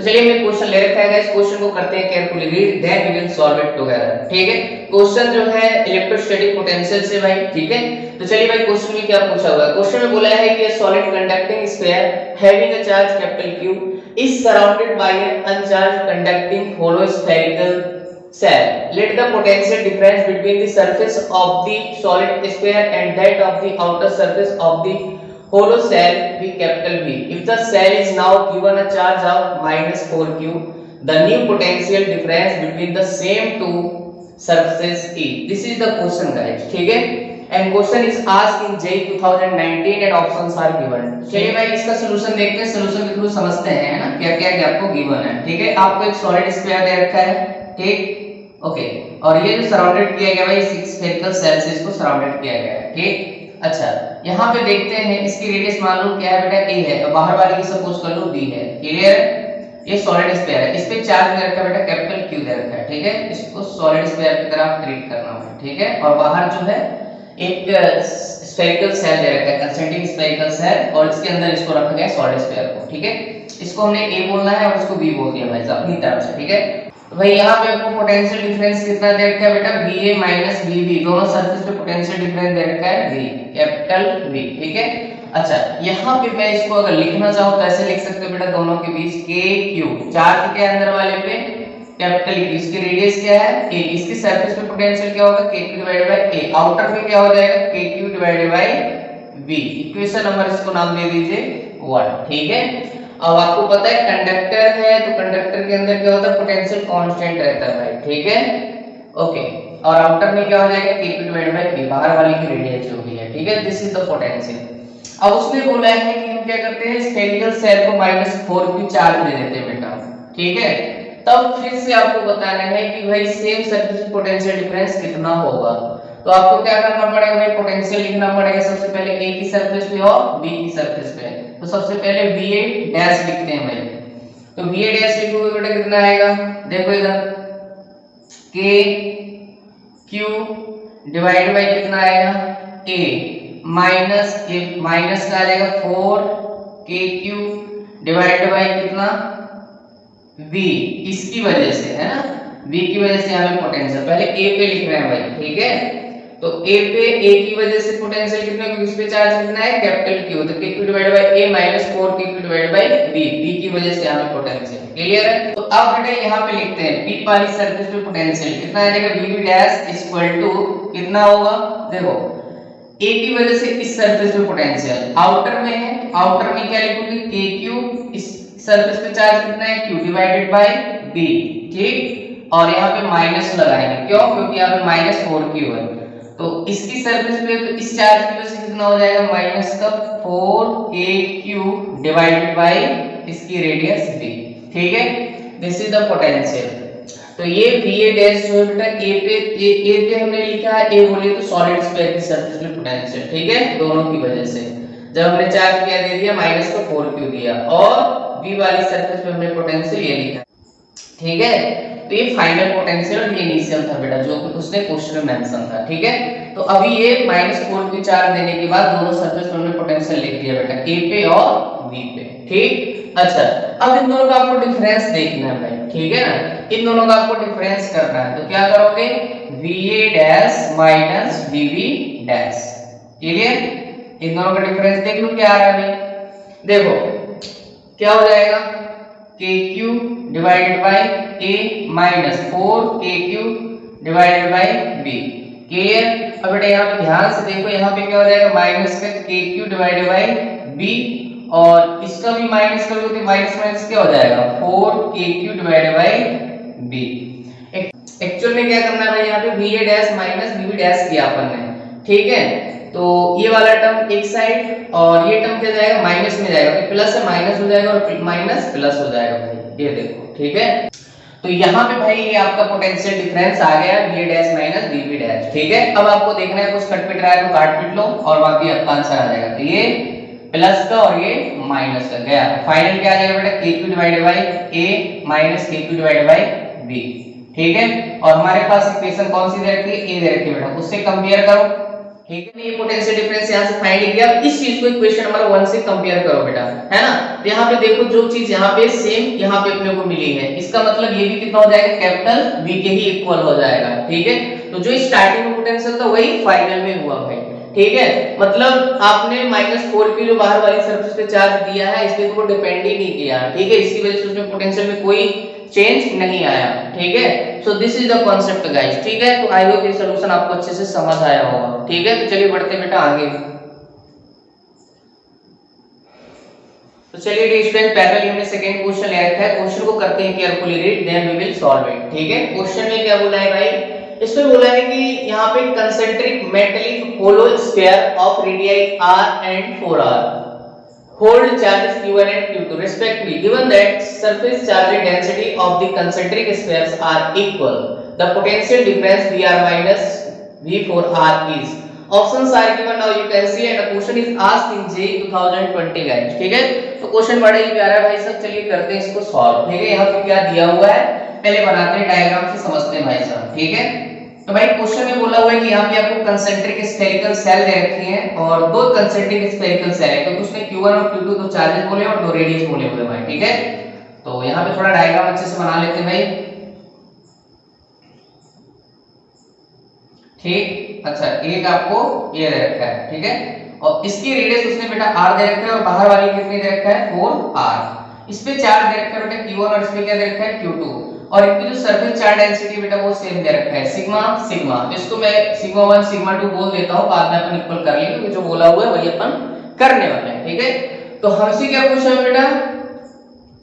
तो चलिए हमने क्वेश्चन ले रखा है, इस क्वेश्चन को करते हैं carefully read, then we will solve it together. ठीक है, क्वेश्चन जो है इलेक्ट्रोस्टैटिक पोटेंशियल से भाई। ठीक है, तो चलिए भाई क्वेश्चन में क्या पूछा हुआ है। क्वेश्चन में बोला है कि a solid conducting sphere having a charge capital Q is surrounded by an uncharged conducting hollow spherical cell. Let the potential difference between the surface of the solid sphere and that of the outer surface of the hollow cell be capital V. If the cell is now given a charge of minus 4Q, the new potential difference between the same two surfaces is. This is the question, guys. ठीक है, and question is asked in JEE 2019 and options are given. चलिए भाई इसका solution देखते हैं, solution के through समझते हैं ना क्या क्या आपको गिवन है। ठीक है, आपको एक सॉलिड स्फीयर दे रखा है। ठीक, ओके, और ये जो सराउंडेड किया गया भाई स्फेरिकल सेल से इसको सराउंडेड किया गया है। ठीक, अच्छा यहाँ पे देखते हैं इसकी रेडियस मान लो क्या है बेटा a है, और बाहर वाले की सपोज कर लो b है। क्लियर, ये सॉलिड स्फीयर है, इस पे चार्ज दे रखा है बेटा कैपिटल Q दे रखा है। ठीक है, इसको सॉलिड स्फीयर की तरह ट्रीट करना है। ठीक है, और बाहर जो है एक स्फेरिकल सेल दे रखा है, कंसेंट्रिक स्फेरिकल सेल, और इसके अंदर इसको रखा गया सॉलिड स्फीयर को। ठीक है, इसको हमने a बोलना है और इसको b बोल दिया भाई साहब अपनी तरफ से। ठीक है, तो भाई यहाँ पे आपको पोटेंशियल डिफरेंस कितना दे रखा है बेटा VA माइनस VB, दोनों सरफेस पे पोटेंशियल डिफरेंस दे रखा है V, कैपिटल V। ठीक है, अच्छा यहाँ पे मैं इसको अगर लिखना चाहूँ तो ऐसे लिख सकते हो बेटा, दोनों के बीच KQ, चार्ज के अंदर वाले पे कैपिटल Q, इसकी रेडियस क्या है a, इसकी सरफेस पे पोटेंशियल क्या होगा KQ divided by a, outer में क्या हो जाएगा KQ divided by V। Equation number इसको नाम दे दीजिए 1। ठीक है, अब आपको पता है कंडक्टर है तो कंडक्टर के अंदर क्या होता है पोटेंशियल कांस्टेंट रहता है भाई। ठीक है, ओके, और आउटर में क्या हो जाएगा Kp डिवाइडेड बाय b, बाहर वाले की रेडियस जो भी है। ठीक है, दिस इज द पोटेंशियल। अब उसने बोला है कि हम क्या करते हैं स्फेरिकल सेल को -4Q चार्ज दे देते हैं बेटा। ठीक है, तब फिर से आपको बताना है कि भाई सेम सरफेस पोटेंशियल डिफरेंस कितना होगा। तो आपको क्या करना पड़ेगा भाई, पोटेंशियल लिखना पड़ेगा सबसे पहले a की सरफेस पे और b की सरफेस पे। तो सबसे पहले VA डैश लिखते हैं भाई, तो VA डैश लिखोगे बेटा कितना आएगा, देखो इधर KQ डिवाइड बाय कितना आएगा A माइनस A माइनस का आ जाएगा 4KQ डिवाइड बाय कितना V, इसकी वजह से है ना, V की वजह से यहाँ पे पोटेंशियल पहले A पे लिख रहे हैं भाई। ठीक है, तो A पे A की वजह से पोटेंशियल कितना, क्योंकि इस पे चार्ज कितना है कैपिटल Q, तो KQ divided by A minus 4KQ divided by B, B की वजह से यहाँ पे पोटेंशियल। क्लियर है, तो अब बेटा यहाँ पे लिखते हैं P वाली सरफेस पे पोटेंशियल कितना आ जाएगा VB डैश इक्वल टू कितना होगा, देखो A की वजह से इस सरफेस पे पोटेंशियल आउटर में है, आउटर में क्या लिखोगे KQ, इस सरफेस पे चार्ज कितना है Q डिवाइडेड बाय B। ठीक, और यहाँ पे माइनस लगाएंगे, क्यों, क्योंकि यहाँ पे -4Q है, तो इसकी सरफेस पे तो इस चार्ज की वजह से कितना हो जाएगा माइनस का 4KQ डिवाइडेड बाय इसकी रेडियस B। ठीक है, दिस इज द पोटेंशियल। तो ये VA डैश जो है बेटा A पे हमने लिखा है, A बोलिए तो सॉलिड स्फीयर की सरफेस पे पोटेंशियल। ठीक है, दोनों की वजह से जब हमने चार्ज किया दे दिया माइनस का 4Q दिया, और B वाली सरफेस पे हमने पोटेंशियल ये लिखा। ठीक है, तो ये फाइनल पोटेंशियल और ये इनिशियल था बेटा जो उसने क्वेश्चन में मेंशन था। ठीक है, तो अभी ये -4Q चार्ज देने के बाद दोनों सरफेस पे हमने पोटेंशियल लिख दिया बेटा A पे और B पे। ठीक, अच्छा अब इन दोनों का आपको डिफरेंस देखना है भाई। ठीक है ना, इन दोनों का आपको डिफरेंस करना है, तो क्या करोगे VA dash minus VB dash. Clear, इन दोनों का डिफरेंस देख लो क्या आ रहा है भाई, देखो क्या हो जाएगा KQ divided by A minus 4KQ divided by B। Clear, अब बेटा यहाँ पे ध्यान से देखो, यहाँ पे क्या हो जाएगा माइनस का KQ डिवाइडेड बाय B, और इसका भी माइनस करोगे तो माइनस माइनस क्या हो जाएगा 4KQ divided by B। Actual में क्या करना है भाई, यहाँ पे VA dash minus VB dash किया अपन ने। ठीक है, तो ये वाला टर्म एक साइड और ये टर्म क्या जाएगा माइनस में जाएगा, तो प्लस से माइनस हो जाएगा और माइनस प्लस हो जाएगा भाई, ये देखो। ठीक है, तो यहाँ पे भाई ये आपका पोटेंशियल डिफरेंस आ गया VA dash minus VB dash. ठीक है, अब आपको देखना है कुछ कट पिट रहा है तो काट पिट लो और बाकी आपका आंसर आ जाएगा। तो ये प्लस का और ये माइनस का गया, फाइनल क्या आ जाएगा बेटा KQ divided by A minus KQ divided by B। ठीक है, और हमारे पास इक्वेशन कौन सी दे रखी है A दे रखी है बेटा, उससे कंपेयर करो। ठीक है, ये पोटेंशियल डिफरेंस यहाँ से फाइंड किया। अब इस चीज को इक्वेशन नंबर 1 से कंपेयर करो बेटा, है ना। तो यहाँ पे देखो जो चीज यहाँ पे सेम यहाँ पे अपने को मिली है, इसका मतलब ये भी कितना हो जाएगा, कैपिटल V के ही इक्वल हो जाएगा। ठीक है, तो जो स्टार्टिंग में पोटेंशियल था वही फाइनल में हुआ भाई। ठीक है, मतलब आपने -4 किलो बाहर वाली सरफेस पे चार्ज दिया है, इस पे तो डिपेंड ही नहीं किया। ठीक है, इसकी वजह से उसमें पोटेंशियल में कोई चेंज नहीं आया। ठीक है, so this is the concept guys. ठीक है, तो आई होप ये सॉल्यूशन आपको अच्छे से समझ आया होगा। ठीक है, तो चलिए बढ़ते बेटा आगे। तो चलिए डियर स्टूडेंट, पैरेलल हमने सेकंड क्वेश्चन ले रखा है, क्वेश्चन को करते हैं carefully read, then we will solve it. ठीक है, क्वेश्चन में क्या बोला है भाई, इसमें बोला है कि यहाँ पे concentric metallic hollow sphere of radius r and 4r hold charges q1 and q2 respectively, given that surface charge density of the concentric spheres are equal, the potential difference Vr minus V4r is, options are given, now you can see, and the question is asked in J 2020 guys। ठीक है, तो question बड़ा ही प्यारा है भाई साहब, चलिए करते हैं इसको सॉल्व। ठीक है, यहाँ पे क्या दिया हुआ है पहले बनाते हैं, डायग्राम से समझते हैं भाई साहब। ठीक है, तो भाई क्वेश्चन में बोला हुआ है कि यहाँ पे आपको कंसेंट्रिक स्फेरिकल सेल दे रखी हैं और दो कंसेंट्रिक स्फेरिकल सेल है, तो उसने Q1 और Q2 दो चार्जेस बोले और दो रेडियस बोले हुए भाई। ठीक है, तो यहाँ पे थोड़ा डायग्राम अच्छे से बना लेते हैं भाई। ठीक, अच्छा एक आपको ये दे रखा है। ठीक है, और इसकी रेडियस उसने बेटा r दे रखा है और बाहर वाली कितनी दे रखा है 4r। इस पे चार्ज दे रखा है बेटा Q1 और इसमें क्या दे रखा है Q2, और इनकी जो सरफेस चार्ज डेंसिटी बेटा वो सेम दे रखा है सिग्मा सिग्मा। इसको मैं सिग्मा 1 सिग्मा 2 बोल देता हूं, बाद में अपन इक्वल कर लेंगे, क्योंकि जो बोला हुआ है वही अपन करने वाले हैं। ठीक है, तो हमसे क्या पूछा है बेटा,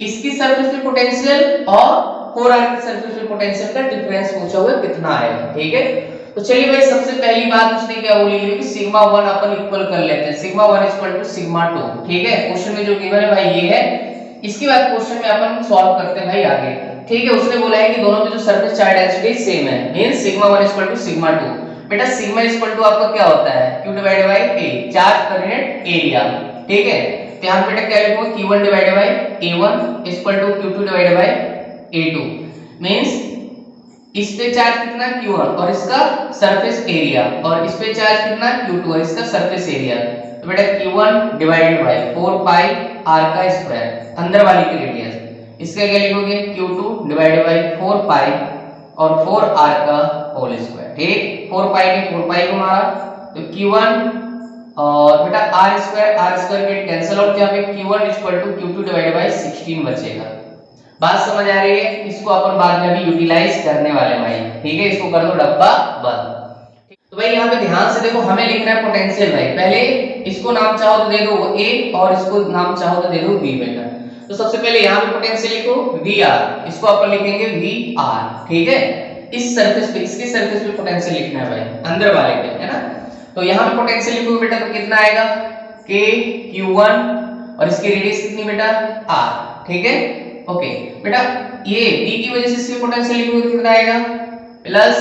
इसकी सरफेस पे पोटेंशियल और 4r की सरफेस पे पोटेंशियल का डिफरेंस पूछा हुआ है कितना आएगा। ठीक है, तो चलिए भाई सबसे पहली बात उसने क्या बोली है कि सिग्मा 1 अपन इक्वल कर लेते हैं, सिग्मा 1 इक्वल टू सिग्मा 2। ठीक है, क्वेश्चन में जो गिवन है भाई ये है। इसके बाद क्वेश्चन में अपन सॉल्व करते हैं भाई आगे। ठीक है, उसने बोला है कि दोनों में जो सरफेस चार्ज डेंसिटी सेम है, means sigma 1 equal to sigma 2। बेटा सिग्मा इक्वल टू आपका क्या होता है q divided by a, charge पर यूनिट एरिया। ठीक है, तो यहां पे बेटा क्या लिखूंगा q1 divided by a1 equal to q2 divided by a2, means इस पे चार्ज कितना q1 और इसका सरफेस एरिया, और इस पे चार्ज कितना q2 और इसका सरफेस एरिया। तो बेटा q1 डिवाइडेड बाय 4 पाई r का स्क्वायर, अंदर वाली की रेडियस, इसका क्या लिखोगे q2 डिवाइडेड बाय 4 पाई और 4r का होल स्क्वायर। ठीक, 4 पाई ने 4 पाई को मारा तो q1 और बेटा r square get cancel out, यहाँ पे q1 q2 डिवाइडेड बाय 16 बचेगा। बात समझ आ रही है, इसको अपन बाद में भी यूटिलाइज करने वाले भाई। ठीक है, इसको कर दो डब्बा बंद। तो भाई यहाँ पे ध्यान से देखो, हमें लिखना है पोटेंशियल भाई। पहले इसको नाम चाहो तो दे दो a और इसको नाम चाहो तो दे दो b बेटा। तो सबसे पहले यहाँ पे पोटेंशियल लिखो Vr, इसको अपन लिखेंगे Vr। ठीक है, इस सरफेस पे, इसके सरफेस पे पोटेंशियल लिखना है भाई, अंदर वाले पे, है ना। तो यहाँ पे पोटेंशियल लिखोगे बेटा तो कितना आएगा k q1 और इसकी रेडियस कितनी बेटा r। ठीक है, ओके बेटा ये b की वजह से इसके पोटेंशियल लिखोगे कितना आएगा plus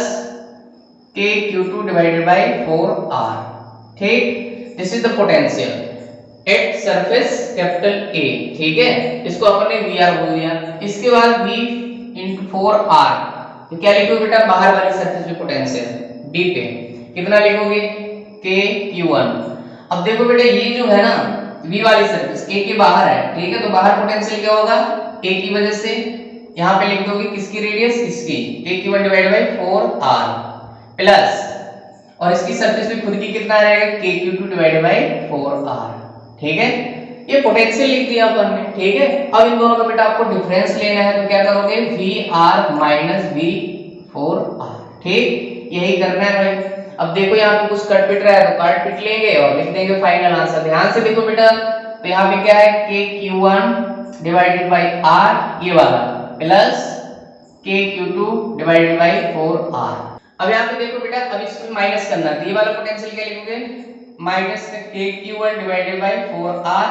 k q2 divided bye 4r। ठीक, this is the potential at surface capital A। ठीक है, इसको अपन ने Vr बोल दिया। इसके बाद V into 4r, तो क्या लिखोगे बेटा बाहर वाली सरफेस पे पोटेंशियल D पे कितना लिखोगे k q1। अब देखो बेटा ये जो है ना V वाली सरफेस A के बाहर है। ठीक है, तो बाहर पोटेंशियल क्या होगा A की वजह से, यहाँ पे लिख दोगे किसकी रेडियस, इसकी k q1 divided bye 4r plus, और इसकी सरफेस पे खुद की कितना रहेगा k q2 divided bye 4r। ठीक है, ये पोटेंशियल लिख दिया अपन ने। ठीक है, अब इन दोनों का बेटा आपको डिफरेंस लेना है, तो क्या करोगे Vr माइनस V4r। ठीक, यही करना है भाई। अब देखो यहाँ पे कुछ कट पिट रहा है तो काट पिट लेंगे और लिख देंगे फाइनल आंसर। ध्यान से देखो बेटा, तो यहाँ पे क्या है k q1 divided bye r ये वाला plus k q2 divided bye 4r। अब यहाँ पे देखो बेटा, अब इसको माइनस करना है, तो ये वाला पोटेंशियल क्या लिखोगे minus k q1 divided bye 4r,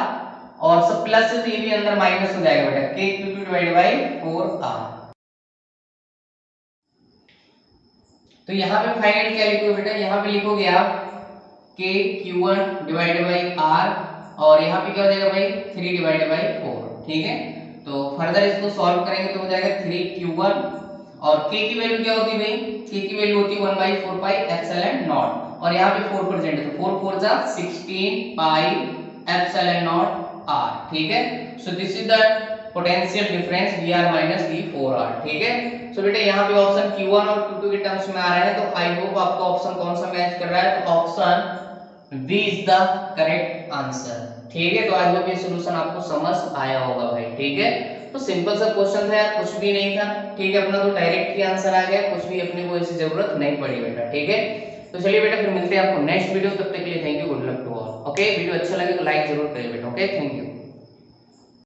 और सब प्लस है तो ये भी अंदर माइनस हो जाएगा बेटा k q2 divided bye 4r। तो यहाँ पे फाइनल क्या लिखोगे बेटा, यहाँ पे लिखोगे आप k q1 divided bye r, और यहाँ पे क्या हो जाएगा भाई 3 डिवाइडेड बाय 4। ठीक है, तो फर्दर इसको सॉल्व करेंगे तो हो जाएगा 3q1, और k की वैल्यू क्या होती है भाई, k की वैल्यू होती है 1/4 पाई एप्सिलॉन नॉट, और यहाँ पे 4 प्रेजेंट है, तो 4 4 जा 16 पाई एप्सिलॉन नॉट आर, ठीक है। So this is the potential difference Vr minus V4R, ठीक है। सो बेटा यहाँ पे ऑप्शन Q1 और Q2 के टर्म्स में आ रहे हैं, तो आई होप आपका ऑप्शन कौन सा मैच कर रहा है, तो option B is the correct answer, ठीक है। तो आई होप ये सॉल्यूशन आपको समझ आया होगा भाई, ठीक है। तो सिंपल सा क्वेश्चन था यार, कुछ भी नहीं था, ठीक है। अपना तो डायरेक्ट ही आंसर आ गया, कुछ भी अपने को ऐसी जरूरत नहीं पड़ी बेटा, ठीक है। तो चलिए बेटा फिर मिलते हैं आपको नेक्स्ट वीडियो, तब तक के लिए thank you, good luck to all. Okay, video अच्छा लगे तो लाइक जरूर करिए बेटा, ओके, थैंक यू।